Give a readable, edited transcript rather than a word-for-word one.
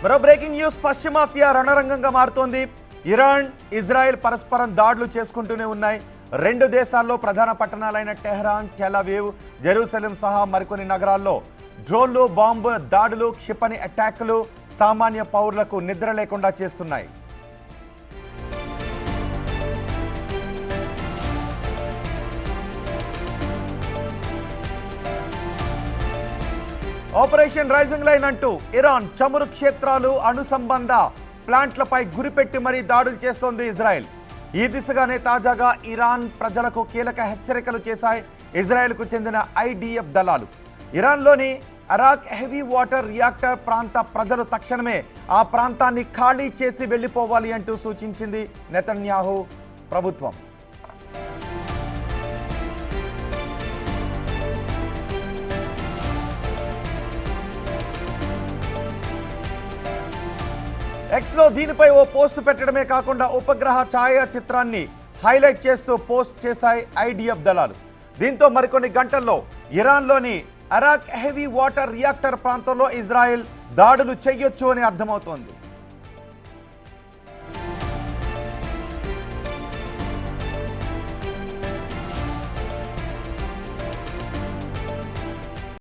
మరో breaking news. పశ్చిమాసియా రణరంగంగా మారుతోంది. ఇరాన్, ఇజ్రాయెల్ పరస్పరం దాడులు చేసుకుంటూనే ఉన్నాయి. రెండు దేశాల్లో ప్రధాన పట్టణాలైన టెహ్రాన్, టెల్ అవీవ్, జెరూసలేం సహా మరికొన్ని నగరాల్లో డ్రోన్లు, బాంబు దాడులు, క్షిపణి అటాక్లు సామాన్య పౌరులకు నిద్ర లేకుండా చేస్తున్నాయి. ఆపరేషన్ రైజింగ్ లైన్ అంటూ ఇరాన్ చమురు క్షేత్రాలు, అణుసంబంధ ప్లాంట్లపై గురిపెట్టి మరీ దాడులు చేస్తోంది ఇజ్రాయెల్. ఈ దిశగానే తాజాగా ఇరాన్ ప్రజలకు కీలక హెచ్చరికలు చేశాయి ఇజ్రాయెల్కు చెందిన ఐడిఎఫ్ దళాలు. ఇరాన్లోని అరాక్ హెవీ వాటర్ రియాక్టర్ ప్రాంత ప్రజలు తక్షణమే ఆ ప్రాంతాన్ని ఖాళీ చేసి వెళ్ళిపోవాలి అంటూ సూచించింది నెతన్యాహు ప్రభుత్వం. ఎక్స్లో దీనిపై ఓ పోస్ట్ పెట్టడమే కాకుండా ఉపగ్రహ ఛాయాచిత్రాన్ని హైలైట్ చేస్తూ పోస్ట్ చేశాయి ఐడిఎఫ్ దళాలు. దీంతో మరికొన్ని గంటల్లో ఇరాన్లోని అరాక్ హెవీ వాటర్ రియాక్టర్ ప్రాంతంలో ఇజ్రాయెల్ దాడులు చేయొచ్చు అని అర్థమవుతోంది.